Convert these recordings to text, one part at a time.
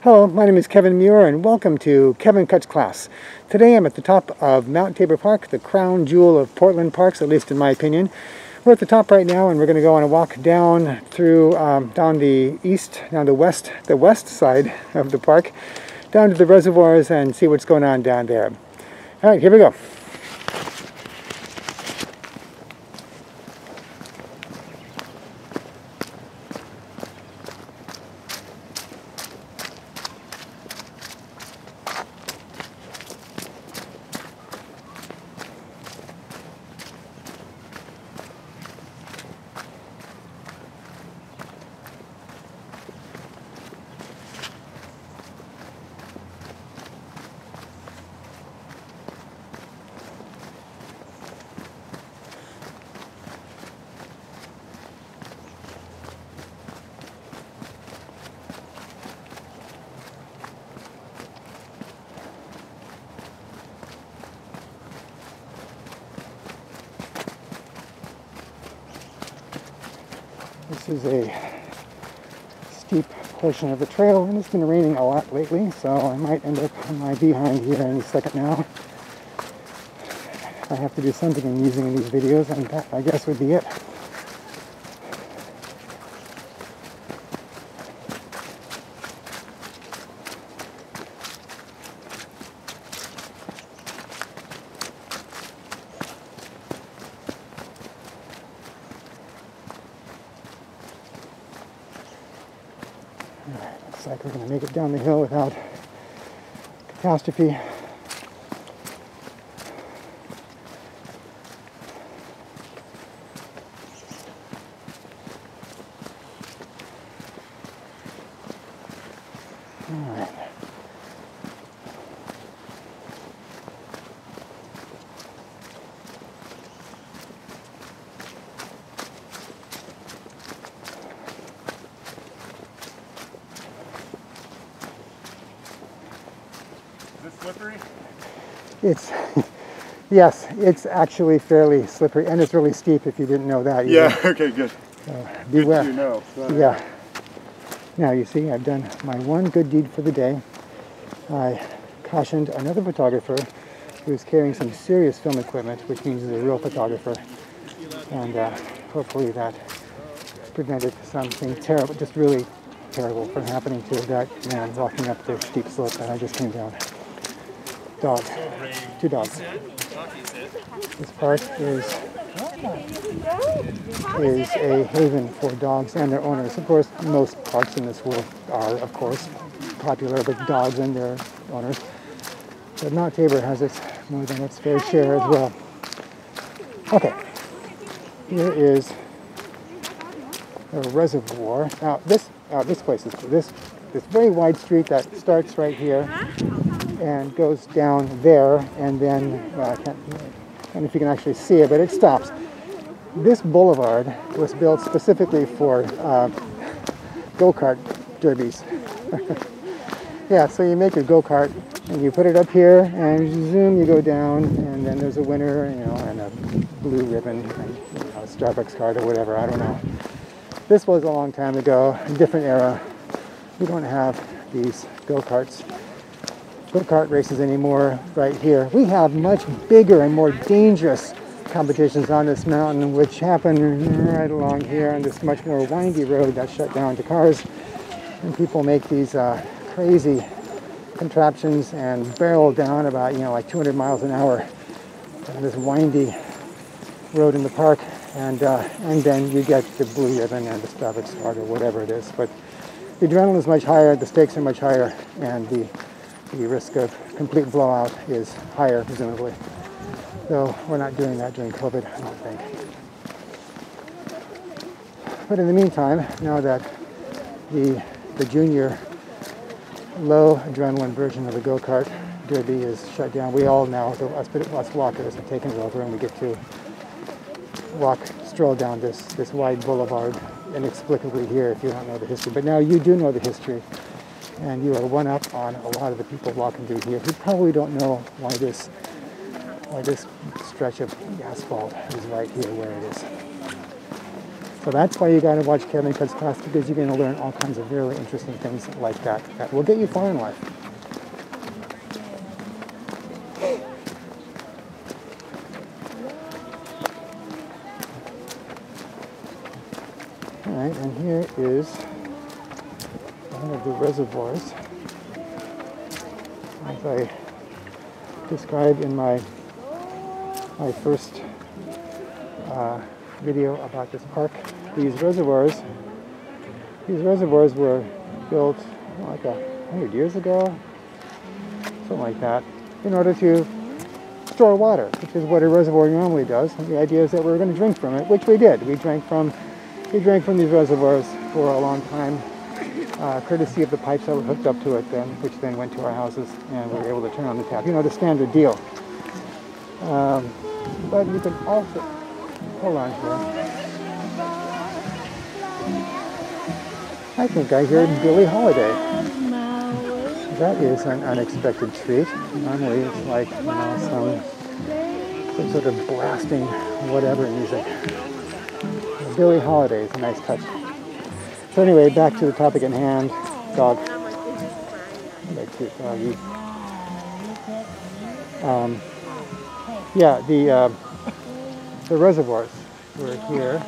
Hello, my name is Kevin Muir and welcome to Kevin Cuts Class. Today I'm at the top of Mount Tabor Park, the crown jewel of Portland parks, at least in my opinion. We're at the top right now and we're going to go on a walk down through, down the west side of the park, down to the reservoirs and see what's going on down there. Alright, here we go. This is a steep portion of the trail, and it's been raining a lot lately, so I might end up on my behind here any second now. If I have to do something amusing in these videos, and that, I guess, would be it. Alright, looks like we're going to make it down the hill without catastrophe. Alright. Is it slippery? It's, yes, it's actually fairly slippery, and it's really steep if you didn't know that. Yeah, okay, good. So beware. Good to know. Yeah. Now you see, I've done my one good deed for the day. I cautioned another photographer who was carrying some serious film equipment, which means he's a real photographer, and hopefully that prevented something terrible, just really terrible, from happening to that man walking up the steep slope that I just came down. Dog. 2 dogs. This park is a haven for dogs and their owners. Of course, most parks in this world are, of course, popular with dogs and their owners. But Mount Tabor has more than its fair share as well. Okay, here is a reservoir. Now this place is this very wide street that starts right here and goes down there, and then I don't know if you can actually see it, but it stops. This boulevard was built specifically for go-kart derbies. Yeah, so you make your go-kart and you put it up here, and zoom, you go down, and then there's a winner, and a blue ribbon, and a Starbucks card or whatever. I don't know. This was a long time ago, a different era. We don't have these go-kart races anymore right here. We have much bigger and more dangerous competitions on this mountain, which happen right along here on this much more windy road that's shut down to cars. And people make these crazy contraptions and barrel down about, like 200 miles an hour on this windy road in the park. And then you get the blue ribbon and the Starbucks card or whatever it is. But the adrenaline is much higher, the stakes are much higher, and the risk of complete blowout is higher, presumably. Though we're not doing that during COVID, I don't think. But in the meantime, now that the junior low adrenaline version of the go-kart derby is shut down, we all now, us walkers, have taken it over, and we get to stroll down this wide boulevard inexplicably here if you don't know the history. But now you do know the history, and you are one up on a lot of the people walking through here who probably don't know why this stretch of asphalt is right here where it is. So that's why you got to watch Kevin Cook's class, because you're going to learn all kinds of really interesting things like that that will get you far in life. All right, and here is one of the reservoirs, as I described in my first video about this park. These reservoirs were built like 100 years ago, something like that, in order to store water, which is what a reservoir normally does. And the idea is that we're going to drink from it, which we did. We drank from these reservoirs for a long time, courtesy of the pipes that were hooked up to it then, which then went to our houses, and we were able to turn on the tap. You know, the standard deal. But you can also, hold on here. I think I heard Billie Holiday. That is an unexpected treat. Normally it's like, you know, some sort of blasting whatever music. Billie Holiday is a nice touch. So anyway, back to the topic at hand. Dog. Very cute doggy. Yeah, the reservoirs were here,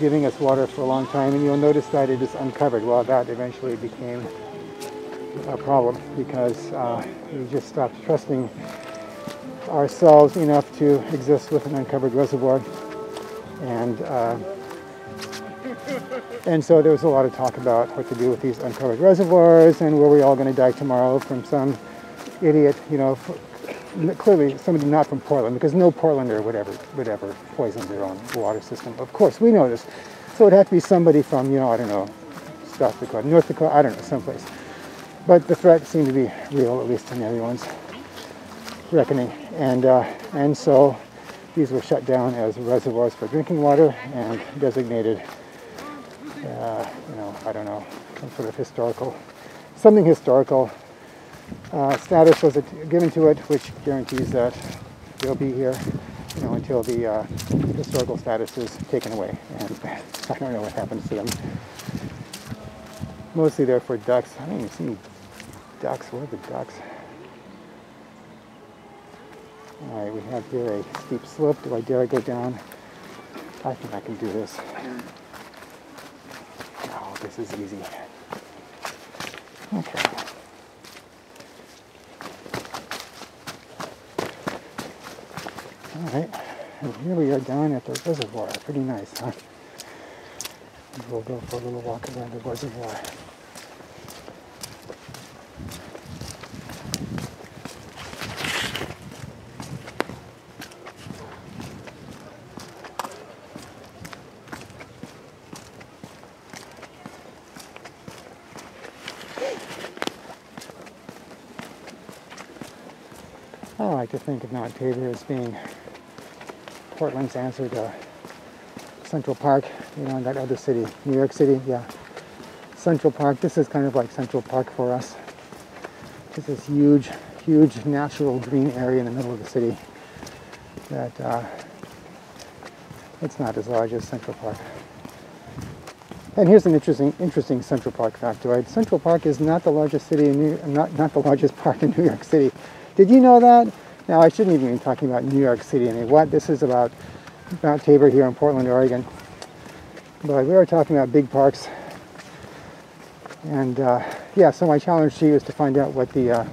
giving us water for a long time, and you'll notice that it is uncovered. Well, that eventually became a problem because we just stopped trusting ourselves enough to exist with an uncovered reservoir, and so there was a lot of talk about what to do with these uncovered reservoirs, and were we all going to die tomorrow from some idiot, you know, clearly somebody not from Portland, because no Portlander would ever poison their own water system. Of course, we know this. So it'd have to be somebody from, you know, I don't know, South Dakota, North Dakota, I don't know, someplace. But the threat seemed to be real, at least in everyone's reckoning. And so these were shut down as reservoirs for drinking water and designated, you know, I don't know, some sort of historical status was given to it, which guarantees that they'll be here, you know, until the historical status is taken away. And I don't know what happens to them. Mostly they're for ducks. I don't even see any ducks. Where are the ducks? All right, we have here a steep slope. Do I dare go down? I think I can do this. Oh, this is easy. Okay. All right, and here we are down at the reservoir. Pretty nice, huh? We'll go for a little walk around the reservoir. I like to think of Mount Tabor as being Portland's answer to Central Park, you know, in that other city, New York City, yeah. Central Park, this is kind of like Central Park for us. It's this huge, huge natural green area in the middle of the city that it's not as large as Central Park. And here's an interesting Central Park factoid. Central Park is not the largest city in not the largest park in New York City. Did you know that? Now, I shouldn't even be talking about New York City. I mean, what? This is about Mount Tabor here in Portland, Oregon. But we are talking about big parks. And yeah, so my challenge to you is to find out what the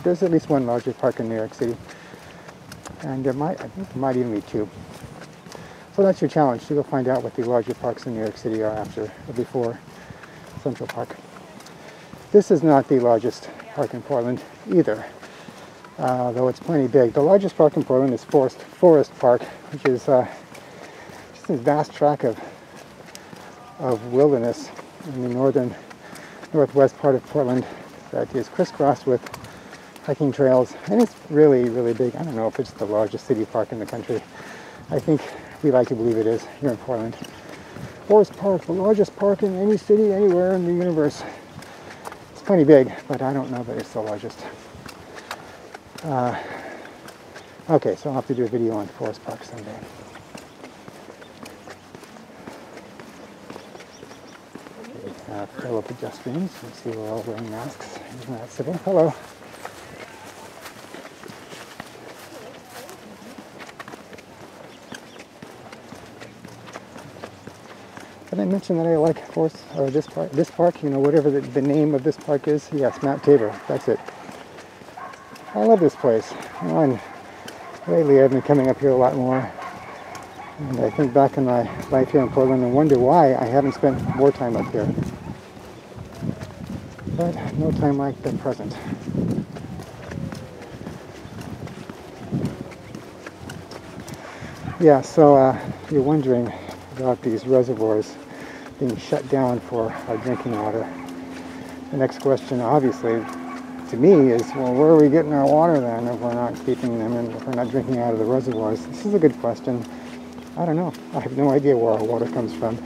there's at least one larger park in New York City. And I think there might even be two. So that's your challenge, to go find out what the larger parks in New York City are before Central Park. This is not the largest park in Portland either. Though it's plenty big. The largest park in Portland is Forest Park, which is just a vast tract of wilderness in the northwest part of Portland that is crisscrossed with hiking trails, and it's really, really big. I don't know if it's the largest city park in the country. I think we like to believe it is here in Portland. Forest Park, the largest park in any city anywhere in the universe. It's plenty big, but I don't know that it's the largest. Okay, so I'll have to do a video on Forest Park someday. fellow pedestrians. You see we're all wearing masks. Isn't that civil? Hello. Did I mention that I like, of course, this park, you know, whatever the name of this park is? Yes, Mount Tabor. That's it. I love this place. And lately I've been coming up here a lot more. And I think back in my life here in Portland and wonder why I haven't spent more time up here. But no time like the present. Yeah, so you're wondering about these reservoirs being shut down for our drinking water. The next question, obviously, to me is, well, where are we getting our water then if we're not keeping them and if we're not drinking out of the reservoirs? This is a good question. I don't know. I have no idea where our water comes from.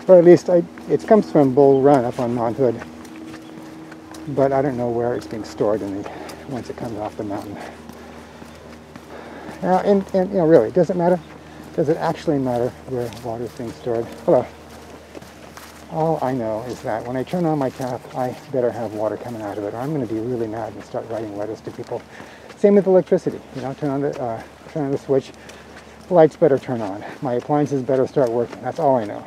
Or at least it comes from Bull Run up on Mount Hood. But I don't know where it's being stored once it comes off the mountain. And you know, really, does it matter? Does it actually matter where water is being stored? Hello. All I know is that when I turn on my tap, I better have water coming out of it, or I'm going to be really mad and start writing letters to people. Same with electricity. You know, turn on the switch. The lights better turn on. My appliances better start working. That's all I know.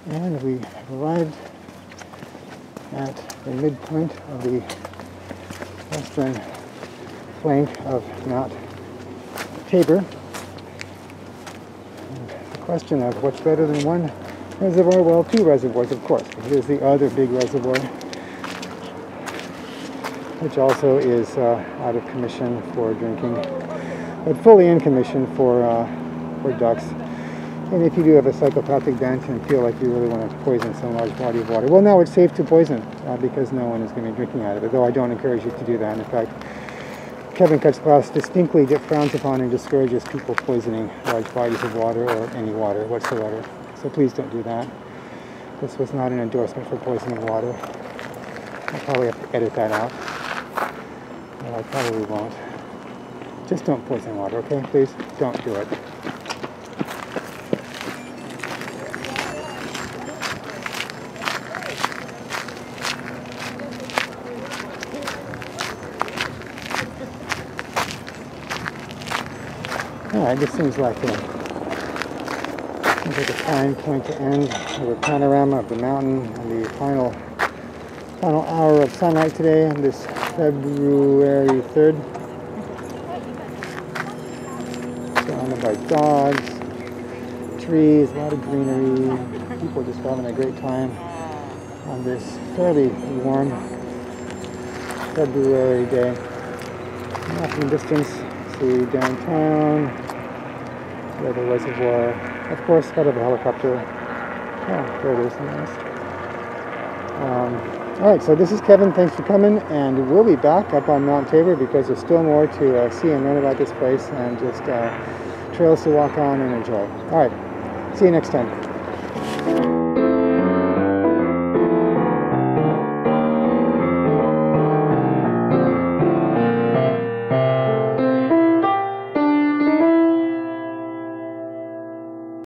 And we arrived at the midpoint of the western flank of Mount Tabor. And the question of what's better than one reservoir? Well, two reservoirs, of course. Here's the other big reservoir, which also is out of commission for drinking, but fully in commission for ducks. And if you do have a psychopathic bent and feel like you really want to poison some large body of water, well, now it's safe to poison because no one is going to be drinking out of it, though I don't encourage you to do that. In fact, Kevin Cutts class distinctly frowns upon and discourages people poisoning large bodies of water or any water whatsoever. So please don't do that. This was not an endorsement for poisoning water. I'll probably have to edit that out. No, I probably won't. Just don't poison water, okay? Please don't do it. Alright, this seems like a fine point to end with a panorama of the mountain and the final hour of sunlight today on this February 3rd. Surrounded by dogs, trees, a lot of greenery, people just having a great time on this fairly warm February day. And off in the distance, see downtown, the other reservoir, of course, out of a helicopter. Oh, there it is. Nice. Alright, so this is Kevin. Thanks for coming, and we'll be back up on Mount Tabor because there's still more to see and learn about this place and just trails to walk on and enjoy. Alright, see you next time.